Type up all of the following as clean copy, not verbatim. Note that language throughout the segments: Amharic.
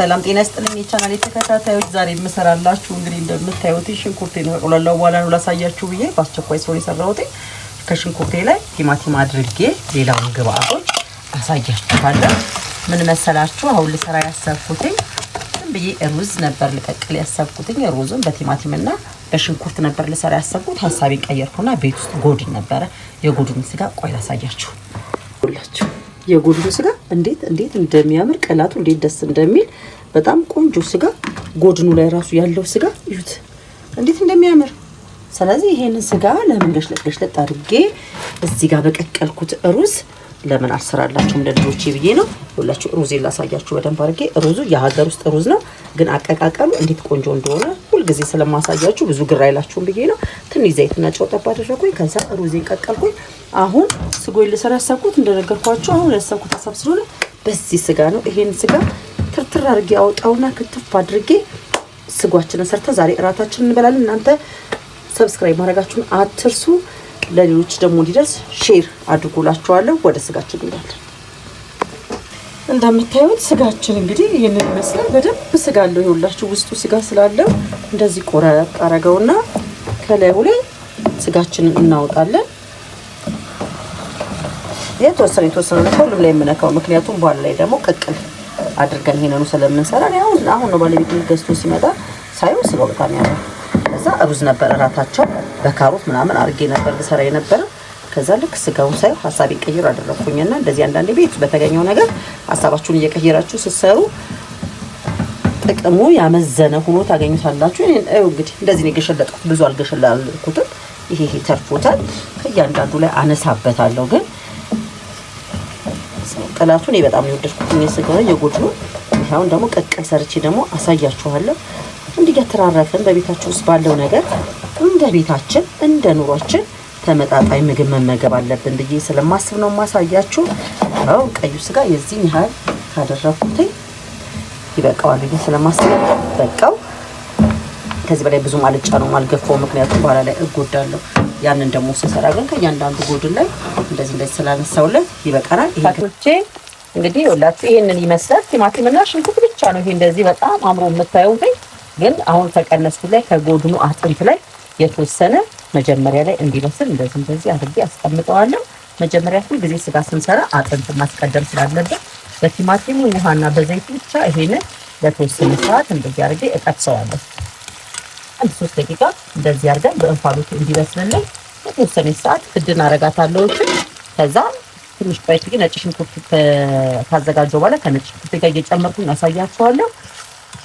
ሰላም ጤና ይስጥልኝ የቻናሌ ተከታታዮች ዛሬ የምሰራላችሁ እንግዲህ እንደምታዩት ሽንኩርቴን ከቆላላው በኋላ ነው ላሳያችሁ ብዬ በአስቸኳይ ሰው የሰራሁት ከሽንኩርቴ ላይ ቲማቲም አድርጌ ሌላውን ግብአቶች አሳያችኋለሁ ምን መሰላችሁ አሁን ልሰራ ያሰብኩት ብዬ ሩዝ ነበር ልቀቅል ያሰብኩት ሩዝን በቲማቲምና በሽንኩርት ነበር ልሰራ ያሰብኩት ሐሳቤ ቀየርኩና ቤት ውስጥ ጎድን ነበር የጎድን ስጋ ቆይ ላሳያችሁ ሁላችሁ የጎድን ስጋ እንዴት እንደሚያምር ቀላቱ እንዴት ደስ እንደሚል በጣም ቆንጆ ስጋ ጎድኑ ላይ ራሱ ያለው ስጋ እዩት እንዴት እንደሚያምር ስለዚህ ይሄንን ስጋ ለምን ገሽለጥ አድርጌ እዚህ ጋር በቀቀልኩት ሩዝ ለምን አሰራላችሁ እንደልጆቼ ብዬ ነው ሁላችሁ ሩዝ ላሳያችሁ በደንብ አድርጌ ሩዙ የሀገር ውስጥ ሩዝ ነው ግን አቀቃቀሉ እንዴት ቆንጆ እንደሆነ ሁሉ ጊዜ ስለማሳያችሁ ብዙ ግራ አይላችሁም ብዬ ነው ትንሽ ዘይትና ጨው ጠብ አድርጌ ከዛ ሩዜን ቀቀልኩኝ አሁን ስጎይ ልሰራ ያሰብኩት እንደነገርኳችሁ አሁን ያሰብኩት ሐሳብ ስለሆነ በዚህ ስጋ ነው ይሄን ስጋ ትርትር አድርጌ አውጣውና ክትፍ አድርጌ ስጓችንን ሰርተ ዛሬ እራታችንን እንበላለን እናንተ ሰብስክራይብ ማድረጋችሁን አትርሱ ለሌሎች ደግሞ እንዲደርስ ሼር አድርጉላችኋለሁ ወደ ስጋችን እንገባለን እንደምታዩት ስጋችን እንግዲህ ይሄንን ይመስላል በደንብ ስጋ አለው ይሁላችሁ ውስጡ ስጋ ስላለው እንደዚህ ቆራጥ አረጋውና ከላዩ ላይ ስጋችንን እናወጣለን የተወሰነ ሁሉም ላይ የምነካው ምክንያቱም በኋላ ላይ ደግሞ ቅቅል አድርገን ይሄንኑ ስለምንሰራ አሁን ነው ባለቤት ገዝቶ ሲመጣ ሳይው ስጋው በጣም ያምራል ከዛ ሩዝ ነበር እራታቸው በካሮት ምናምን አርጌ ነበር ልሰራ የነበረ ከዛ ልክ ስጋውን ሳይው ሐሳቤ ቀይር አደረኩኝና እንደዚህ አንዳንዴ ቤት በተገኘው ነገር ሐሳባችሁን እየቀየራችሁ ስትሰሩ ጥቅሙ ያመዘነ ሆኖ ታገኙታላችሁ እንግዲህ እንደዚህ ነው ገሸለጥኩት ብዙ አልገሸላለኩትም ይሄ ተርፎታል ከያንዳንዱ ላይ አነሳበታለሁ ግን ቀላቱን በጣም የወደድኩት ስጋው የጎድኑ ይሄውን ደግሞ ቀቀል ሰርቼ ደግሞ አሳያችኋለሁ እንዲያተራረፈን በቤታችን ውስጥ ባለው ነገር እንደ ቤታችን እንደ ኑሯችን ተመጣጣኝ ምግብ መመገብ አለብን ብዬ ስለማስብ ነው ማሳያችሁ አው ቀዩ ስጋ የዚህን ያህል ካደረኩት ይበቃዋል ብዬ ስለማስብ በቃው ከዚህ በላይ ብዙ ማልጫ ነው ማልገፋው ምክንያቱም በኋላ ላይ እጎዳለሁ ያንን ደግሞ ሰሰራ ግን ከያንዳንዱ ጎድን ላይ እንደዚህ ስላነሳውለት ይበቃናል ይሄ እንግዲህ ወላችሁ ይሄንን ይመስላል ቲማቲምና ሽንኩርት ብቻ ነው ይሄ እንደዚህ በጣም አምሮ የምታዩት ግን አሁን ተቀነስኩ ላይ ከጎድኑ አጥንት ላይ የተወሰነ መጀመሪያ ላይ እንዲበስል እንደዚህ አድርጌ አስቀምጠዋለሁ መጀመሪያ ሁሉ ጊዜ ስጋ ስንሰራ አጥንት ማስቀደም ስላለበት በቲማቲሙ ውሃና በዘይት ብቻ ይሄንን ለተወሰነ ሰዓት እንደዚህ አድርጌ እጠብሰዋለሁ 3 ደቂቃ እንደዚህ አድርገን በእንፋሎቱ እንዲበስልልን ለተወሰነ ሰዓት ክድን አረጋታለሁ ከዛ ትንሽ ቆይት ግን ነጭ ሽንኩርት ካዘጋጀው በኋላ ከነጭ ሽንኩርት ጋር እየጨመርኩኝ አሳያችኋለሁ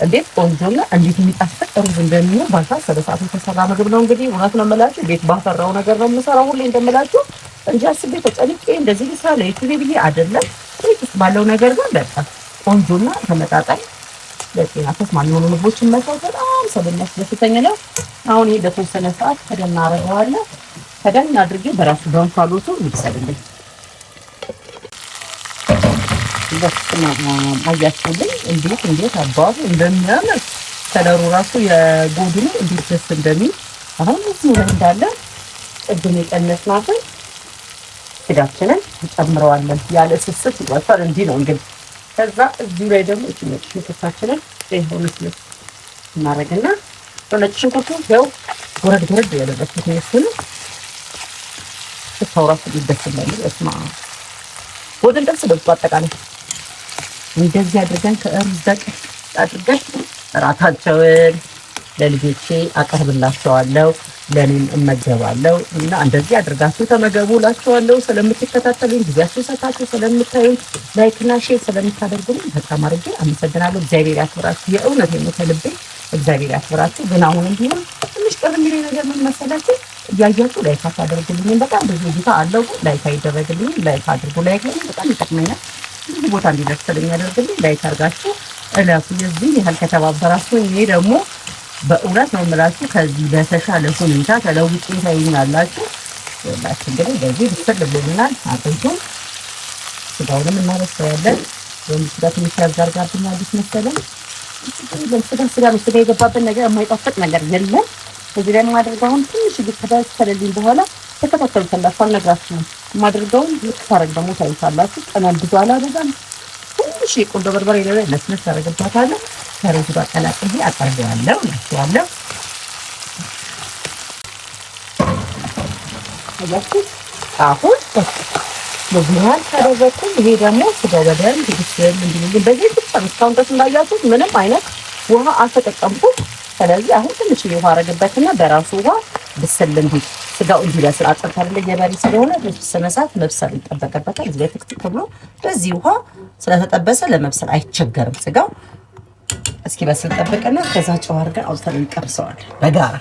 እንዴት ቆንጆና እንዴት የሚጣፍጥ ሩዝ እንደሚሆን ባልታሰበ ሰዓት የተሰራ ምግብ ነው እንግዲህ እውነት ነው የምላችሁ ቤት ባፈራው ነገር ነው የምሰራው ሁሌ እንደምላችሁ እንጂ አስቤ ተጨንቄ እንደዚህ ልስራ ለዩቲዩብ ብዬ አይደለም ቤት ውስጥ ባለው ነገር ግን በጣም ቆንጆና ተመጣጣኝ ለጤና ተስማሚ የሆኑ ምግቦችን መስራት በጣም ስለሚያስደስተኝ ነው አሁን ይሄ በተወሰነ ሰዓት ከደና አረጋዋለሁ ከደና አድርጌ በራሱ በእንፋሎቱ ይብሰልልኝ አያችሁልኝ እንዴት አባቱ እንደሚያምር ከለሩ ራሱ የጎድኑ እንዴት ደስ እንደሚል አሁን እዚህ ላይ እንዳለ ቅድም የቀነስናትን ስጋችንን እንጨምረዋለን ያለ ስስት ይወጣል እንዲህ ነው እንግዲህ ከዛ እዚህ ላይ ደግሞ ነጭ ሽንኩርታችንን ይሄውንስ እናረጋግና ነጭ ሽንኩርቱ ያው ጎረድ ያለበት ነው ተውራሱ ይደስላል እስማ ወደን ደስ በቃ አጠቃላይ እንደዚህ አድርገን ከሩዝ ጋር አድርገን ራታቸውን ለልጆቼ አቀርብላቸዋለሁ ለኔም እመገባለሁ እና እንደዚህ አድርጋችሁ ተመገቡላችኋለሁ ስለምትከታተሉኝ ጊዜያችሁ ሰጣችሁ ስለምታዩኝ ላይክ እና ሼር ስለምታደርጉልኝ በጣም አድርጌ አመሰግናለሁ እግዚአብሔር ያክብራችሁ የእውነት የምትልቤ እግዚአብሔር ያክብራችሁ ግን አሁንም ቢሆን ትንሽ ቅር የሚለኝ ነገር ምን መሰላችሁ እያያችሁ ላይክ አድርጉልኝ በጣም ብዙ ቦታ አለው ላይክ አይደረግልኝ ላይክ አድርጉ ላይክ በጣም ይጠቅመኛል ብዙ ቦታ እንዲደርስልኝ ያደርግልኝ ላይክ አድርጋችሁ እላሱ የዚህ ያህል ከተባበራችሁ እኔ ደግሞ በእውነት ነው የምላችሁ ከዚህ በተሻለ ሁኔታ ተለውጬ ታዩኛላችሁ ወላችሁ እንግዲህ በዚህ ብስል ብሎናል አጥንቱን ስጋውንም እናበስለዋለን ወንድ ትንሽ ያዛርጋብኛል መሰለኝ ስጋ የገባበት ነገር የማይጣፍጥ ነገር የለም እዚህ ላይ ማድረጋውን ትንሽ ልትከታተልልኝ በኋላ ተከታተሉታላችሁ አልነግራችሁም ማድረጋውን ልትታረግ ደግሞ ታዩታላችሁ ቀናል ብዙ አላደረጋም ትንሽ የቆንጆ በርበሬ ላይ መስመስ አደርግባታለሁ። ከሩዝ ጋር ቀላቅዬ አቀርበዋለሁ እላችኋለሁ። አሁን በዚህኛው ታደረኩኝ። ይሄ ደግሞ ስጋው በደንብ ይብስል እንዲል በዚህ ብቻ እስካሁን ድረስ እንዳያችሁት ምንም አይነት ውሃ አልተጠቀምኩም። ስለዚህ አሁን ትንሽ ውሃ አረግበትና በራሱ ውሃ ብስል እንዲል ስጋው እንዲበስል አጥንታለ የበሪ ስለሆነ በስነሳት መብሰል ይጠበቅበታል። እዚህ ላይ ትክክል ብሎ በዚህ ውሃ ስለተጠበሰ ለመብሰል አይቸገርም። ስጋው እስኪ በስል ጠብቀና ከዛ ጨው አድርገን አውጥተን እንቀምሰዋለን በጋራ።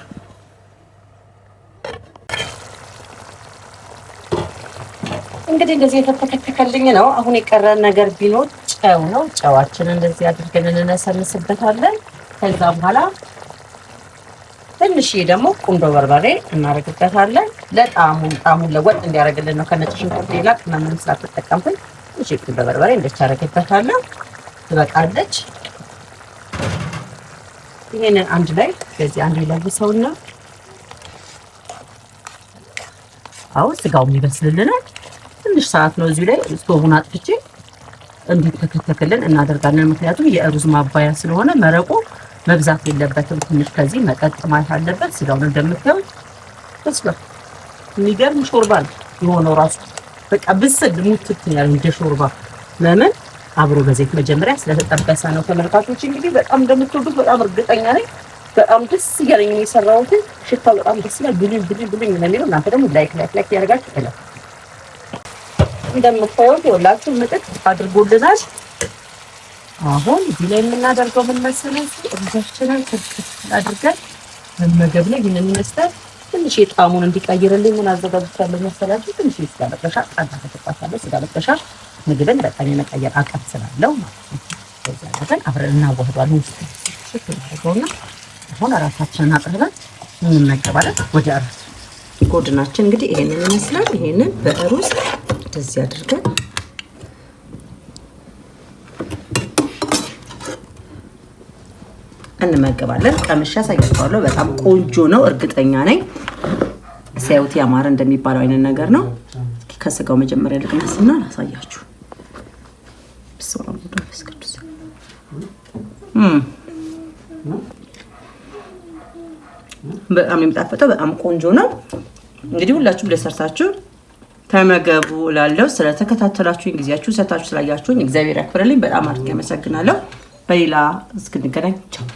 እንግዲህ እንደዚህ የተተከተከልኝ ነው። አሁን የቀረን ነገር ቢኖር ጨው ነው። ጨዋችንን እንደዚህ አድርገን እንነሰንስበታለን። ከዛ በኋላ ትንሽ ደግሞ ቁንዶ በርበሬ እናደርግበታለን። ለጣሙን ለወጥ እንዲያደርግልን ነው። ከነጭ ሽንኩርት ሌላ ምንም ስላልተጠቀምኩኝ ትንሽ ቁንዶ በርበሬ እንደቻረግበታለን። ትበቃለች። ይሄንን አንድ ላይ ስለዚህ አንድ ይለብሰውና አሁን ስጋው ይበስልልናል። ትንሽ ሰዓት ነው እዚህ ላይ ስቶቡን አጥፍቼ እንዲተከተክልን እናደርጋለን። ምክንያቱም የሩዝ ማባያ ስለሆነ መረቁ መብዛት የለበትም። ትንሽ ከዚህ መጠጥ ማለት አለበት። ስጋውን እንደምታዩት በስሏል። የሚገርም ሾርባ ነው የሆነው ራሱ በቃ ብስል ሙትት ያለ እንደ ሾርባ። ለምን አብሮ በዘይት መጀመሪያ ስለተጠበሰ ነው። ተመልካቾች እንግዲህ በጣም እንደምትወዱት በጣም እርግጠኛ ነኝ። በጣም ደስ እያለኝ ነው የሰራሁት። ሽታው በጣም ደስ ይላል። ብሉኝ ነው የሚለው። እናንተ ደግሞ ላይክ ያደርጋችሁ ይላል። እንደምታዩት የሁላችሁ ምጥጥ አድርጎልናል። አሁን እዚህ ላይ የምናደርገው ምን መሰላችሁ? ሩዛችንን ትክክል አድርገን መመገብ ላይ ይሄንን ይመስላል። ትንሽ የጣሙን እንዲቀይርልኝ ምን አዘጋጅቻለሁ መሰላችሁ? ትንሽ ስጋ መጥበሻ ጣና ተጠጣጣለሁ። ስጋ መጥበሻ ምግብን በጣም የመቀየር አቅም ስላለው ማለት ነው። በዛ ነገር አብረን እናዋህዷለን። ሽት እናደርገውና አሁን እራታችንን አቅርበን እንመገባለን። ወደ እራት ጎድናችን እንግዲህ ይሄንን ይመስላል። ይሄንን በሩዝ እንደዚህ አድርገን እንመገባለን። ቀምሻ ሳይቀርባለሁ። በጣም ቆንጆ ነው፣ እርግጠኛ ነኝ። ሲያዩት ያማረ እንደሚባለው አይነት ነገር ነው። እስኪ ከስጋው መጀመሪያ ልቅመስና ላሳያችሁ። በጣም የሚጣፍጠው በጣም ቆንጆ ነው። እንግዲህ ሁላችሁም ለሰርታችሁ ተመገቡ እላለሁ። ስለተከታተላችሁኝ ጊዜያችሁ ሰጣችሁ ስላያችሁኝ እግዚአብሔር ያክብርልኝ። በጣም አድርጌ አመሰግናለሁ። በሌላ እስክንገናኝ ቻው።